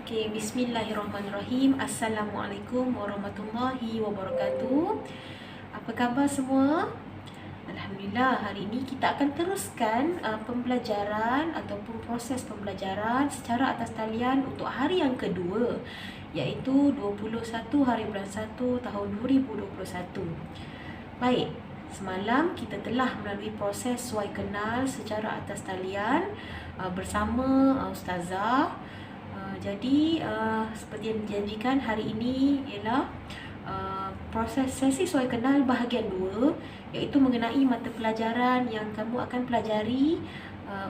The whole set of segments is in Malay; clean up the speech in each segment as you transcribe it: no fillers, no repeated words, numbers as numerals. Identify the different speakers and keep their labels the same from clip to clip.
Speaker 1: Okay, bismillahirrahmanirrahim. Assalamualaikum warahmatullahi wabarakatuh. Apa khabar semua? Alhamdulillah, hari ini kita akan teruskan pembelajaran ataupun proses pembelajaran secara atas talian untuk hari yang kedua, iaitu 21 hari bulan 1 tahun 2021. Baik, semalam kita telah melalui proses suai kenal secara atas talian bersama Ustazah. Jadi seperti yang dijanjikan, hari ini ialah proses sesi suai kenal bahagian 2, iaitu mengenai mata pelajaran yang kamu akan pelajari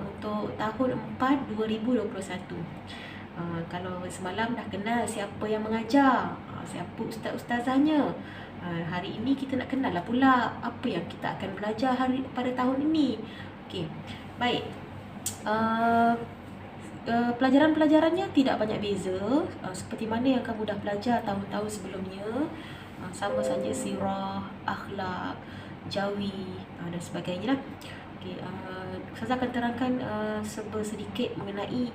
Speaker 1: untuk tahun 4 2021. Kalau semalam dah kenal siapa yang mengajar, siapa ustaz-ustazahnya, hari ini kita nak kenal lah pula apa yang kita akan belajar pada tahun ini. Okey, baik. Pelajaran-pelajarannya tidak banyak beza, seperti mana yang kamu dah belajar tahun-tahun sebelumnya. Sama saja sirah, akhlak, jawi dan sebagainya lah. Okay, saya akan terangkan sedikit mengenai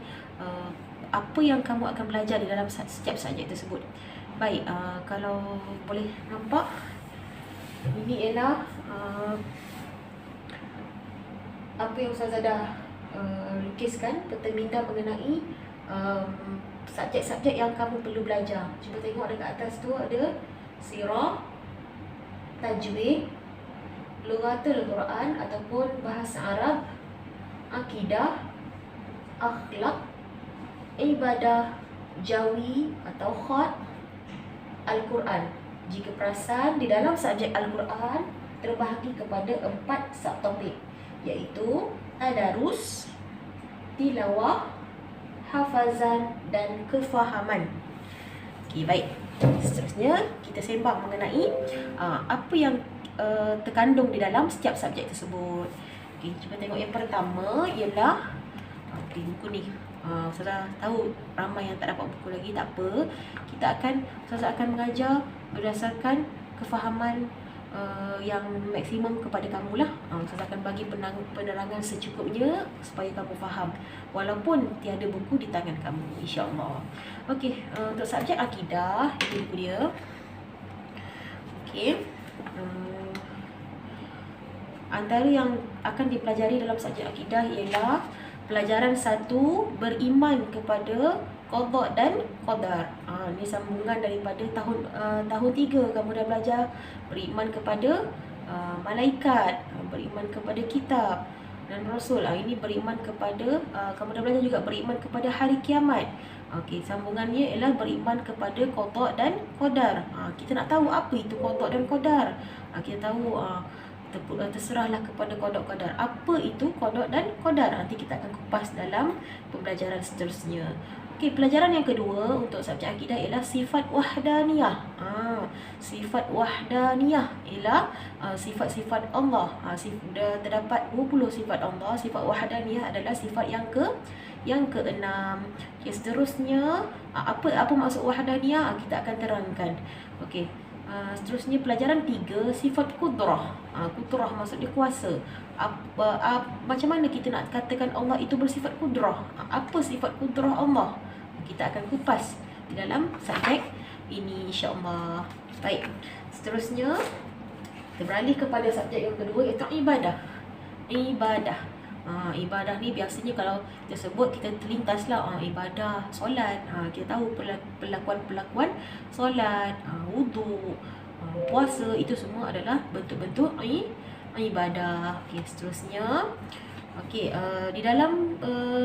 Speaker 1: apa yang kamu akan belajar di dalam setiap subjek tersebut. Baik, kalau boleh nampak, ini ialah apa yang Ustazah dah lukiskan peta minda mengenai subjek-subjek yang kamu perlu belajar. Cuba tengok dekat atas tu ada sirah, tajwid, lughatul Quran ataupun bahasa Arab, akidah, akhlak, ibadah, jawi atau khat, Al-Quran. Jika perasan, di dalam subjek Al-Quran terbahagi kepada 4 subtopik, iaitu tadarus, tilawah, hafazan dan kefahaman. Okey, baik. Seterusnya kita sembang mengenai apa yang terkandung di dalam setiap subjek tersebut. Okey, cuba tengok yang pertama ialah buku ni. Ustazah tahu ramai yang tak dapat buku lagi, tak apa. Ustazah akan mengajar berdasarkan kefahaman yang maksimum kepada kamu lah. Ustazah akan bagi penerangan secukupnya supaya kamu faham, walaupun tiada buku di tangan kamu, insya-Allah. Okey, untuk subjek akidah, ini buku dia. Okey, antara yang akan dipelajari dalam subjek akidah ialah pelajaran 1, beriman kepada qada dan qadar. Ini sambungan daripada tahun 3 kamu dah belajar beriman kepada malaikat, beriman kepada kitab dan rasul. Ini beriman kepada kamu dah belajar juga beriman kepada hari kiamat. Okey, sambungannya ialah beriman kepada qada dan qadar. Kita nak tahu apa itu qada dan qadar. Kita tahu terserahlah kepada qada qadar. Apa itu qada dan qadar? Nanti kita akan kupas dalam pembelajaran seterusnya. Okey, pelajaran yang kedua untuk subjek akidah ialah sifat wahdaniyah. Sifat wahdaniyah ialah sifat-sifat Allah. Terdapat 20 sifat Allah. Sifat wahdaniyah adalah sifat yang ke-6. Okey, seterusnya apa maksud wahdaniyah kita akan terangkan. Okey. Seterusnya pelajaran 3, sifat kudrah. Kudrah maksudnya kuasa. Macam mana kita nak katakan Allah itu bersifat kudrah? Apa sifat kudrah Allah? Kita akan kupas di dalam subjek ini, insya-Allah. Baik. Seterusnya kita beralih kepada subjek yang kedua, iaitu ibadah. Ibadah ni biasanya kalau kita sebut, kita terlintaslah ibadah, solat. Kita tahu perlakuan-perlakuan solat, wudu, puasa, itu semua adalah bentuk-bentuk ibadah. Okey, seterusnya. Okey, di dalam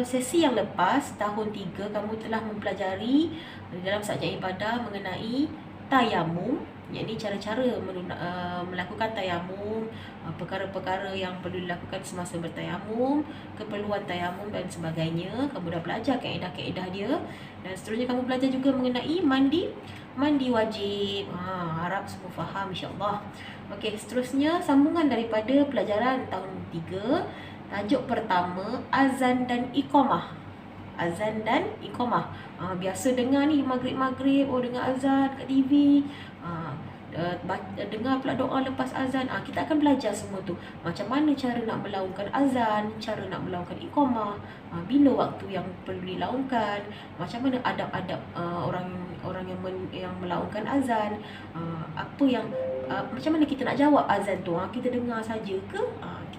Speaker 1: sesi yang lepas, tahun 3, kamu telah mempelajari di dalam subjek ibadah mengenai tayamum, iaitu cara-cara melakukan tayamum, perkara-perkara yang perlu dilakukan semasa bertayamum, keperluan tayamum dan sebagainya. Kamu dah belajar kaedah-kaedah dia. Dan seterusnya kamu belajar juga mengenai mandi wajib. Harap semua faham, insya-Allah. Okey, seterusnya sambungan daripada pelajaran tahun 3. Tajuk pertama, azan dan iqamah. Azan dan iqamah. Biasa dengar ni maghrib-maghrib, dengar azan kat TV. dengar pula doa lepas azan. Kita akan belajar semua tu. Macam mana cara nak melaungkan azan, cara nak melaungkan iqamah, bila waktu yang perlu dilaungkan, macam mana adab-adab orang yang melaungkan azan, apa yang macam mana kita nak jawab azan tu. Kita dengar saja ke?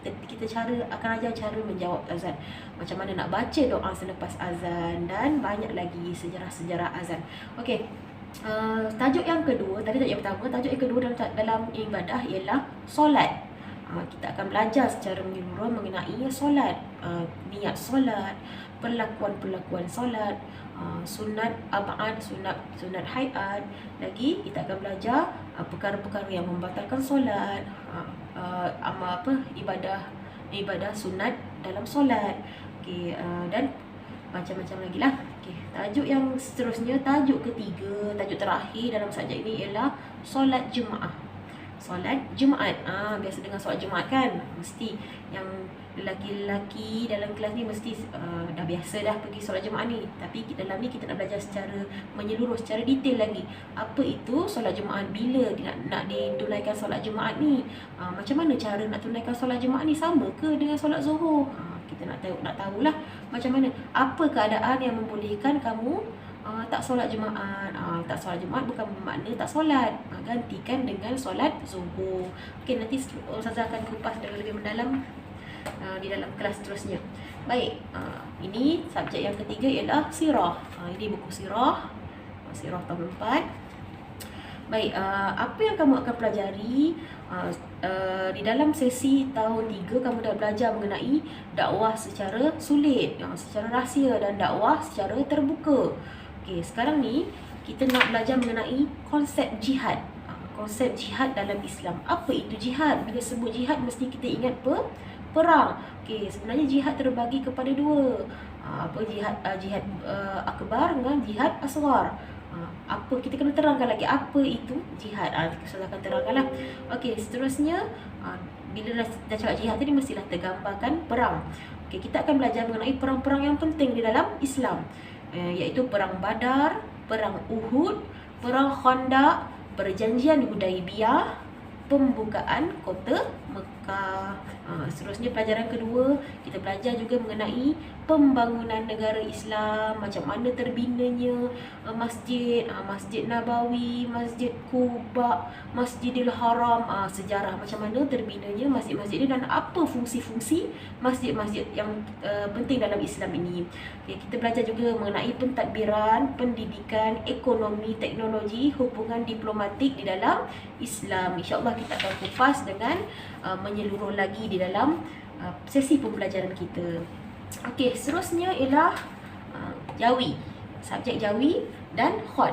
Speaker 1: Kita akan ajar cara menjawab azan. Macam mana nak baca doa selepas azan, dan banyak lagi sejarah-sejarah azan. Okey. Tajuk yang kedua, tadi tajuk yang pertama, tajuk yang kedua dalam ibadah ialah solat. Kita akan belajar secara menyeluruh mengenai solat, niat solat, perlakuan-perlakuan solat, sunat abad, sunat hayat. Lagi kita akan belajar perkara-perkara yang membatalkan solat, ibadah sunat dalam solat. Okey, dan macam-macam lagi lah. Okay. Tajuk yang seterusnya, tajuk ketiga, tajuk terakhir dalam subjek ini ialah solat Jumaat. Solat Jumaat. Biasa dengar solat Jumaat kan? Mesti yang lelaki-lelaki dalam kelas ni mesti dah biasa dah pergi solat Jumaat ni. Tapi dalam ni kita nak belajar secara menyeluruh, secara detail lagi. Apa itu solat Jumaat, bila nak ditunaikan solat Jumaat ni, macam mana cara nak tunaikan solat Jumaat ni, sama ke dengan solat Zuhur? Kita nak tahulah macam mana, apa keadaan yang membolehkan kamu tak solat Jumaat. Tak solat Jumaat bukan bermakna tak solat. Gantikan dengan solat Zuhur. Okey, nanti Ustazah akan kupas dengan lebih mendalam di dalam kelas seterusnya. Baik, ini subjek yang ketiga ialah sirah. Ini buku sirah, sirah tahun 4. Baik, apa yang kamu akan pelajari di dalam sesi tahun 3, kamu dah belajar mengenai dakwah secara sulit, secara rahsia, dan dakwah secara terbuka. Okey, sekarang ni kita nak belajar mengenai konsep jihad. Konsep jihad dalam Islam. Apa itu jihad? Bila sebut jihad mesti kita ingat perang. Okey, sebenarnya jihad terbagi kepada dua. Jihad akbar dengan jihad asghar. Apa kita kena terangkan lagi apa itu jihad. Saya akan terangkanlah. Okey, seterusnya bila dah cakap jihad tadi mestilah tergambarkan perang. Okey, kita akan belajar mengenai perang-perang yang penting di dalam Islam, iaitu perang Badar, perang Uhud, perang Khandaq, perjanjian Hudaibiyah, pembukaan kota Mekah. Seterusnya pelajaran kedua, kita belajar juga mengenai pembangunan negara Islam, macam mana terbinanya masjid, Masjid Nabawi, Masjid Quba, Masjidil Haram, sejarah macam mana terbinanya masjid-masjid ini dan apa fungsi-fungsi masjid-masjid yang penting dalam Islam ini. Okay, kita belajar juga mengenai pentadbiran, pendidikan, ekonomi, teknologi, hubungan diplomatik di dalam Islam. InsyaAllah kita akan kupas dengan menyeluruh lagi di dalam sesi pembelajaran kita. Okey, seterusnya ialah Jawi, subjek Jawi dan Khot.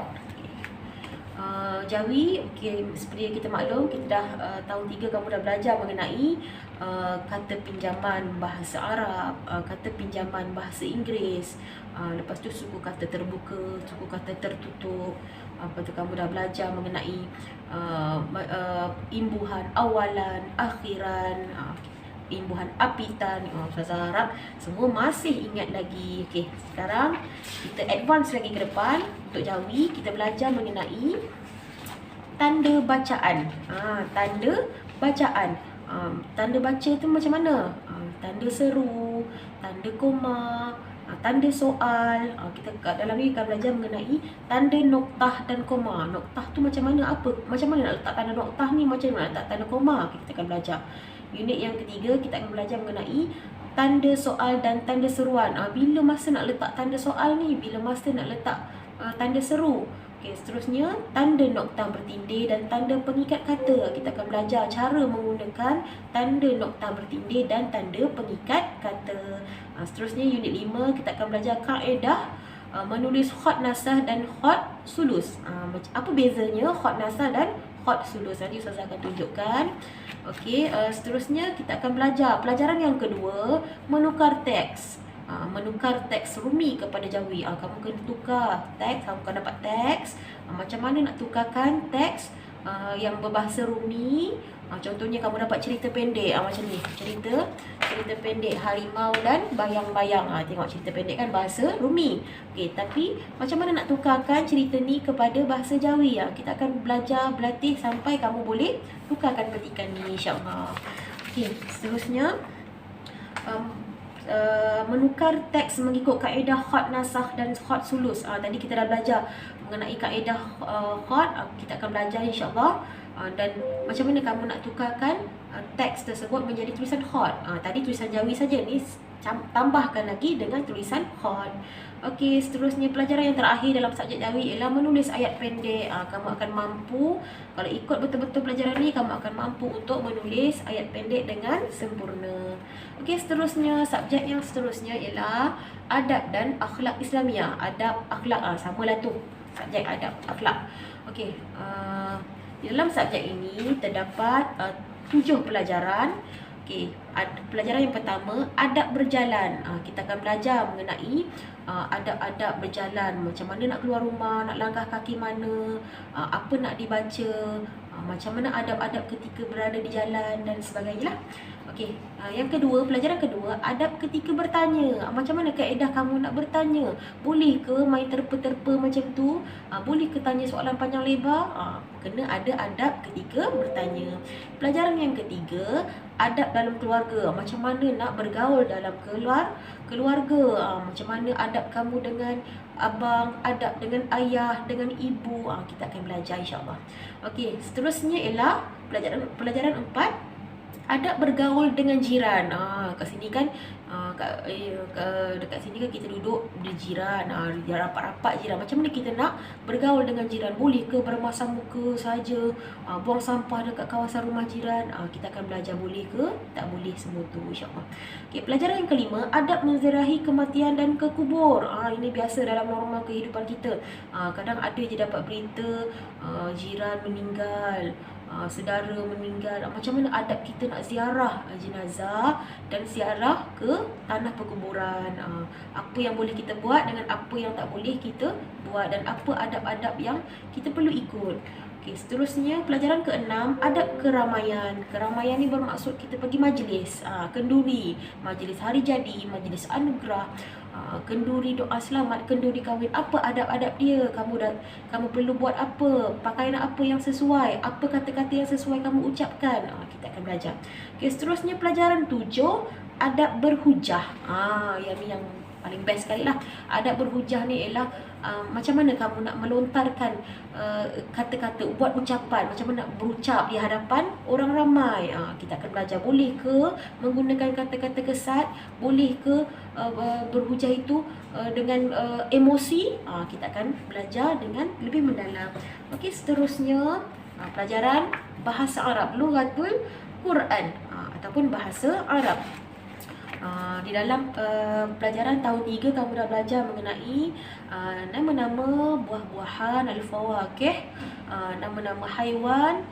Speaker 1: Jawi, okey, seperti yang kita maklum, kita dah tahun 3 kamu dah belajar mengenai kata pinjaman bahasa Arab, kata pinjaman bahasa Inggeris, lepas tu suku kata terbuka, suku kata tertutup. Lepas tu kamu dah belajar mengenai imbuhan awalan, akhiran, imbuhan apitan. Ustazah harap semua masih ingat lagi. Okey, sekarang kita advance lagi ke depan. Untuk Jawi kita belajar mengenai tanda bacaan. Tanda bacaan. Tanda baca tu macam mana? Tanda seru, tanda koma, tanda soal. Kita dalam ni akan belajar mengenai tanda noktah dan koma. Noktah tu macam mana, macam mana nak letak tanda noktah ni, macam mana nak letak tanda koma. Kita akan belajar. Unit yang ketiga kita akan belajar mengenai tanda soal dan tanda seruan. Bila masa nak letak tanda soal ni, bila masa nak letak tanda seru. Okey, seterusnya tanda noktah bertindih dan tanda pengikat kata. Kita akan belajar cara menggunakan tanda noktah bertindih dan tanda pengikat kata. Seterusnya unit 5 kita akan belajar kaedah menulis khat nasah dan khat sulus. Apa bezanya khat nasah dan khat sulus? Nanti Ustazah akan tunjukkan. Okey, seterusnya kita akan belajar pelajaran yang kedua, menukar teks. Menukar teks Rumi kepada Jawi. Kamu kena tukar teks, kamu akan dapat teks. Macam mana nak tukarkan teks yang berbahasa Rumi. Contohnya kamu dapat cerita pendek macam ni, cerita pendek harimau dan bayang-bayang. Tengok cerita pendek kan bahasa Rumi. Okey, tapi macam mana nak tukarkan cerita ni kepada bahasa Jawi? Kita akan belajar berlatih sampai kamu boleh tukarkan petikan ni, insya-Allah. Okey, seterusnya menukar teks mengikut kaedah khat nasakh dan khat sulus. Tadi kita dah belajar mengenai kaedah khat, kita akan belajar insya-Allah. Dan macam mana kamu nak tukarkan teks tersebut menjadi tulisan khat. Tadi tulisan Jawi saja, ni tambahkan lagi dengan tulisan khat. Okey, seterusnya pelajaran yang terakhir dalam subjek Jawi ialah menulis ayat pendek. Kamu akan mampu, kalau ikut betul-betul pelajaran ni, kamu akan mampu untuk menulis ayat pendek dengan sempurna. Okey, seterusnya, subjek yang seterusnya ialah adab dan akhlak Islamiah. Adab, akhlak, samalah tu, subjek adab, akhlak. Okey, di dalam subjek ini terdapat 7 pelajaran. Okey, pelajaran yang pertama, adab berjalan. Kita akan belajar mengenai adab-adab berjalan. Macam mana nak keluar rumah, nak langkah kaki mana, apa nak dibaca, macam mana adab-adab ketika berada di jalan dan sebagainya lah. Okey, yang kedua, pelajaran kedua, adab ketika bertanya. Macam mana kaedah kamu nak bertanya? Boleh ke main terpa-terpa macam tu? Boleh ke tanya soalan panjang lebar? Kena ada adab ketika bertanya. Pelajaran yang ketiga, adab dalam keluarga. Macam mana nak bergaul dalam keluarga? Macam mana adab kamu dengan abang, adab dengan ayah, dengan ibu. Kita akan belajar insya-Allah. Okey, seterusnya ialah pelajaran 4, adab bergaul dengan jiran. Kat sini kan, dekat sini kan kita duduk berjiran, rapat-rapat jiran. Macam mana kita nak bergaul dengan jiran? Boleh ke bermasam muka saja, buang sampah dekat kawasan rumah jiran? Kita akan belajar boleh ke tak boleh semua tu, insya-Allah. Okey, pelajaran yang kelima, adab menziarahi kematian dan ke kubur. Ini biasa dalam norma kehidupan kita. Kadang ada je dapat berita jiran meninggal, saudara meninggal. Macam mana adab kita nak ziarah jenazah dan ziarah ke tanah perkuburan? Apa yang boleh kita buat dengan apa yang tak boleh kita buat, dan apa adab-adab yang kita perlu ikut. Okey, seterusnya pelajaran ke-6, adab keramaian. Keramaian ni bermaksud kita pergi majlis, kenduri, majlis hari jadi, majlis anugerah, kenduri doa selamat, kenduri kahwin. Apa adab-adab dia? Kamu perlu buat apa? Pakaian apa yang sesuai? Apa kata-kata yang sesuai kamu ucapkan? Kita akan belajar. Okey, seterusnya pelajaran 7, adab berhujah. Yang ni yang paling best sekali lah. Adab berhujah ni ialah macam mana kamu nak melontarkan kata-kata, buat ucapan, macam mana nak berucap di hadapan orang ramai. Kita akan belajar boleh ke menggunakan kata-kata kesat, boleh ke berhujah itu dengan emosi. Kita akan belajar dengan lebih mendalam. Okey, seterusnya pelajaran bahasa Arab, lughatul Quran, ataupun bahasa Arab. Di dalam pelajaran tahun 3 kamu dah belajar mengenai nama-nama buah-buahan, al-fawakih, nama-nama haiwan,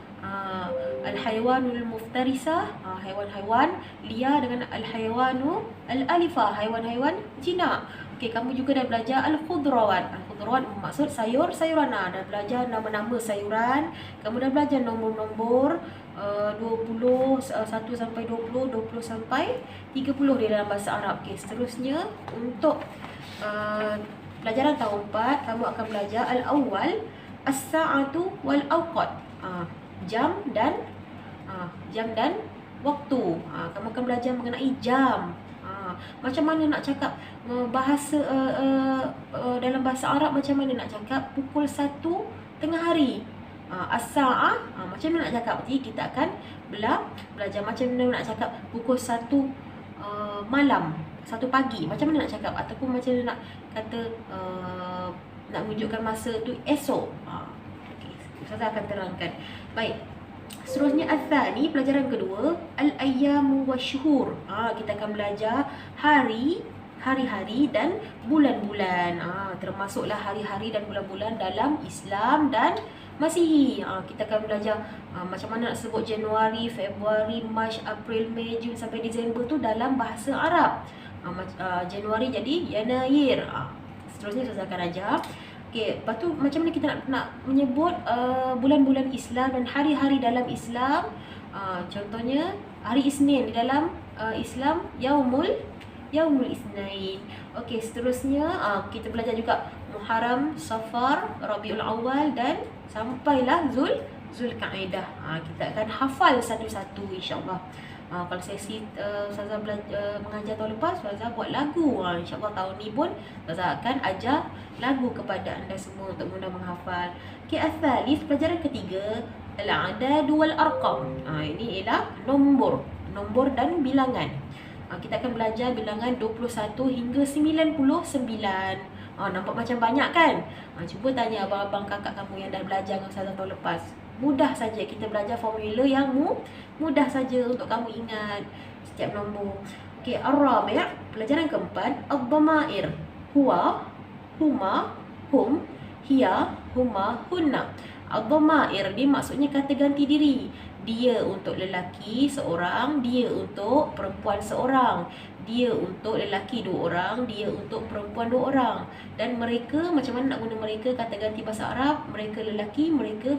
Speaker 1: al-haiwanul muftarisah, haiwan-haiwan liar, dengan al-haywanu al-alifah, haiwan-haiwan jinak. Okey, kamu juga dah belajar al-khudrawat. Al-khudrawat bermaksud sayur-sayuran. Dah belajar nama-nama sayuran. Kamu dah belajar nombor-nombor 20, 1 sampai 20, 20 sampai 30 di dalam bahasa Arab. Okey, seterusnya untuk pelajaran tahun 4 kamu akan belajar al-awwal as-sa'atu wal awqat. Jam dan waktu. Kamu akan belajar mengenai jam. Macam mana nak cakap bahasa dalam bahasa Arab, macam mana nak cakap pukul 1 tengah hari. As-sa'ah, macam mana nak cakap? Nanti kita akan belajar macam mana nak cakap pukul 1 malam, 1 pagi. Macam mana nak cakap? Ataupun macam mana nak kata nak menunjukkan masa tu esok. Okay, saya akan terangkan. Baik. Seterusnya al-thani, pelajaran kedua, al-ayyamu wasyuhur. Kita akan belajar hari-hari dan bulan-bulan. Termasuklah hari-hari dan bulan-bulan dalam Islam dan Masihi. Kita akan belajar macam mana nak sebut Januari, Februari, Mac, April, Mei, Jun sampai Disember tu dalam bahasa Arab. Januari jadi Yanayir. Seterusnya saya akan ajar Okey, lepas tu macam mana kita nak menyebut bulan-bulan Islam dan hari-hari dalam Islam? Contohnya hari Isnin di dalam Islam Yaumul Isnain. Okey, seterusnya kita belajar juga Muharram, Safar, Rabiul Awal dan sampailah Zulkaidah. Kita akan hafal satu-satu insya-Allah. Kalau sesi Ustazah mengajar tahun lepas, Ustazah buat lagu. InsyaAllah tahun ni pun Ustazah akan ajar lagu kepada anda semua untuk mudah menghafal. Okey, al-thalith, pelajaran ketiga, al-adad wal arqam. Ini ialah nombor dan bilangan. Kita akan belajar bilangan 21 hingga 99. Nampak macam banyak kan? Cuba tanya abang-abang kakak kamu yang dah belajar dengan Ustazah tahun lepas. Mudah saja, kita belajar formula yang mudah saja untuk kamu ingat setiap nombor. Okey, ar-rabi', pelajaran keempat, ad-dhamair. Huwa, huma, hum, hiya, huma, hunna. Ad-dhamair ni maksudnya kata ganti diri. Dia untuk lelaki seorang, dia untuk perempuan seorang. Dia untuk lelaki 2 orang, dia untuk perempuan 2 orang. Dan mereka, macam mana nak guna mereka, kata ganti bahasa Arab, mereka lelaki, mereka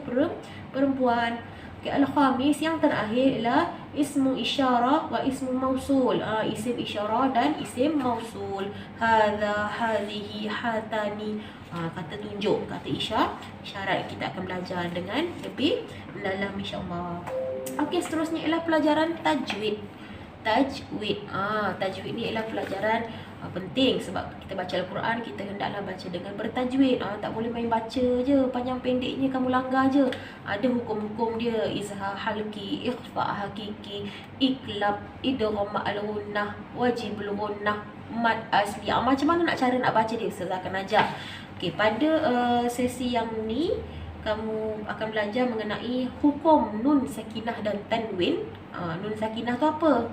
Speaker 1: perempuan. Okay, al-khamis, yang terakhir ialah ismu isyarah wa ismu mausul. Isim isyarah dan isim mausul. Hadha, hadhihi, hatani. Kata tunjuk, kata isyarat. Kita akan belajar dengan lebih mendalam insya-Allah. Okey, seterusnya ialah pelajaran tajwid. Tajwid ni ialah pelajaran penting sebab kita baca Al-Quran, kita hendaklah baca dengan bertajwid. Tak boleh main baca je, panjang pendeknya kamu langgar je. Ada hukum-hukum dia, izhar halki, ikhfa hakiki, iklab, idgham al-gunnah, wajibul gunnah, mad asli. Macam mana cara nak baca dia, Ustazah akan ajar. Okey, pada sesi yang ni kamu akan belajar mengenai hukum nun sakinah dan tanwin. Nun sakinah tu apa?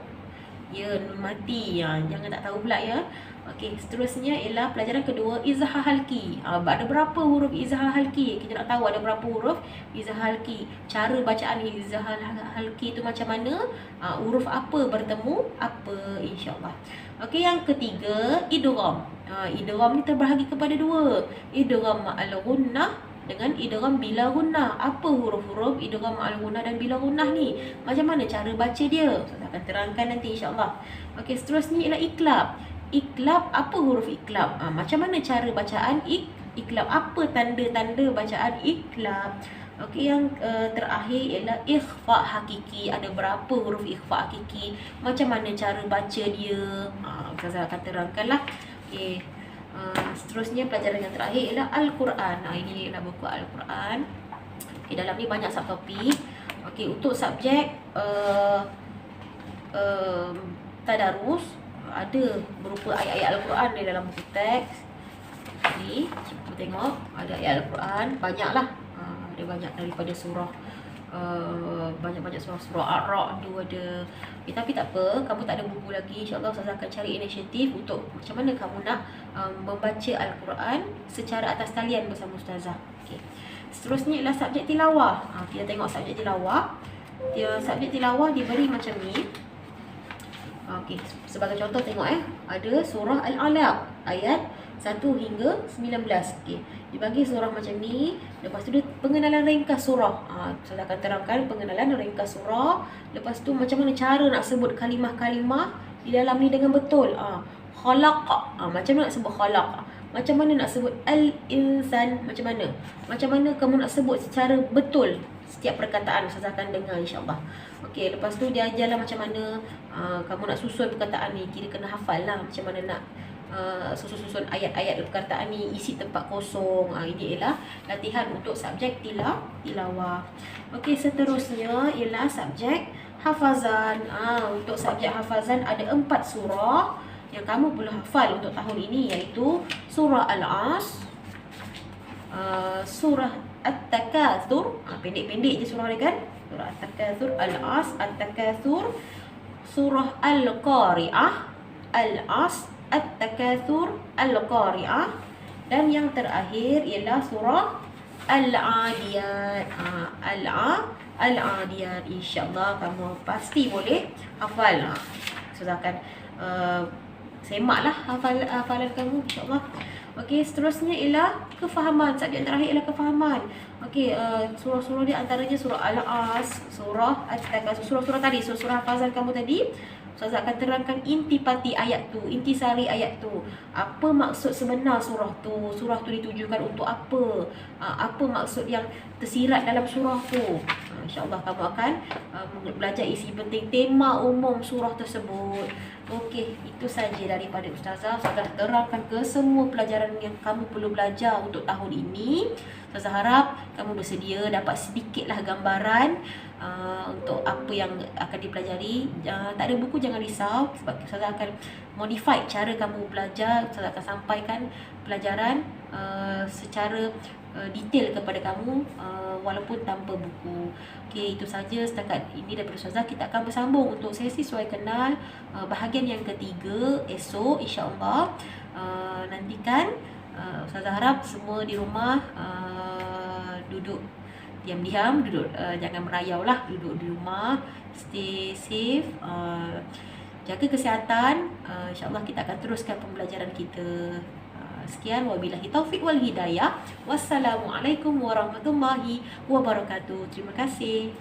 Speaker 1: Ya, nun mati. Jangan tak tahu pula ya. Okey, seterusnya ialah pelajaran kedua, izhar halki. Ada berapa huruf izhar halki? Kita nak tahu ada berapa huruf izhar halki. Cara bacaan izhar halki tu macam mana? Huruf apa bertemu apa, insya-Allah. Okey, yang ketiga, idgham. Idgham ni terbahagi kepada 2. Idgham ma'al gunnah dengan idgham bila gunnah. Apa huruf-huruf idgham ma'al gunnah dan bila gunnah ni? Macam mana cara baca dia? Saya akan terangkan nanti insya-Allah. Okey, seterusnya ialah iklab. Iklab, apa huruf iklab? Macam mana cara bacaan iklab? Apa tanda-tanda bacaan iklab? Okey, yang terakhir ialah ikhfa hakiki. Ada berapa huruf ikhfa hakiki? Macam mana cara baca dia? Saya akan terangkanlah. Okey. Seterusnya pelajaran yang terakhir ialah Al-Quran. Ini ialah buku Al-Quran. Okay, dalam ni banyak subtopik. Okey, untuk subjek tadarus, ada berupa ayat-ayat Al-Quran di dalam buku teks. Ni, cuba tengok, ada ayat Al-Quran, banyaklah. Ada banyak daripada surah, banyak-banyak surah Ar-Ra'd tu ada. Tapi tak apa, kamu tak ada buku lagi, insya-Allah Ustazah akan cari inisiatif untuk macam mana kamu nak membaca Al-Quran secara atas talian bersama Ustazah. Okey. Seterusnya ialah subjek tilawah. Kita tengok subjek tilawah. Subjek tilawah diberi macam ni. Okey, sebagai contoh tengok ada surah Al-Alaq ayat 1 hingga 19. Okey, dibagi surah macam ni. Lepas tu dia pengenalan ringkas surah. Saya akan terangkan pengenalan ringkas surah. Lepas tu macam mana cara nak sebut kalimah-kalimah di dalam ni dengan betul. Khalaq. Macam mana nak sebut khalaq? Macam mana nak sebut al-insan? Macam mana? Macam mana kamu nak sebut secara betul setiap perkataan? Saya akan dengar insya-Allah. Okey, lepas tu dia ajarlah macam mana kamu nak susun perkataan ni. Kira kena hafal lah macam mana nak susun-susun ayat-ayat perkataan ni, isi tempat kosong. Ini ialah latihan untuk subjek tilawah. Okey, seterusnya ialah subjek hafazan. Untuk subjek hafazan ada 4 surah yang kamu perlu hafal untuk tahun ini, iaitu surah Al-As, surah At-Takatsur, pendek-pendek je surah dia kan. Surah At-Takatsur, Al-As, At-Takatsur, surah Al-Qari'ah, Al-As, At-Takatsur, Al-Qari'ah, dan yang terakhir ialah surah Al-Adiyat. Al-Adiyat, insya-Allah kamu pasti boleh hafal. Saya akan semaklah hafalan kamu insya-Allah. Okey, seterusnya ialah kefahaman. Subjek terakhir ialah kefahaman. Okey, surah-surah di antaranya surah Al-As, surah surah-surah tadi, surah hafazan kamu tadi. Ustazah akan terangkan intipati ayat tu, intisari ayat tu. Apa maksud sebenar surah tu? Surah tu ditujukan untuk apa? Apa maksud yang tersirat dalam surah tu? InsyaAllah kamu akan belajar isi penting tema umum surah tersebut. Okey, itu saja daripada Ustazah. Ustazah terangkan ke semua pelajaran yang kamu perlu belajar untuk tahun ini. Ustazah harap kamu bersedia dapat sedikitlah gambaran untuk apa yang akan dipelajari. Tak ada buku jangan risau, sebab Ustazah akan modify cara kamu belajar. Ustazah akan sampaikan pelajaran secara detail kepada kamu walaupun tanpa buku. Okey, itu saja setakat ini daripada Ustazah. Kita akan bersambung untuk sesi suai kenal bahagian yang ketiga esok insya-Allah. Nantikan. Ustazah harap semua di rumah duduk diam-diam, duduk jangan merayau lah, duduk di rumah, stay safe, jaga kesihatan. InsyaAllah kita akan teruskan pembelajaran kita. Sekian, wabillahi taufiq wal hidayah. Wassalamualaikum warahmatullahi wabarakatuh. Terima kasih.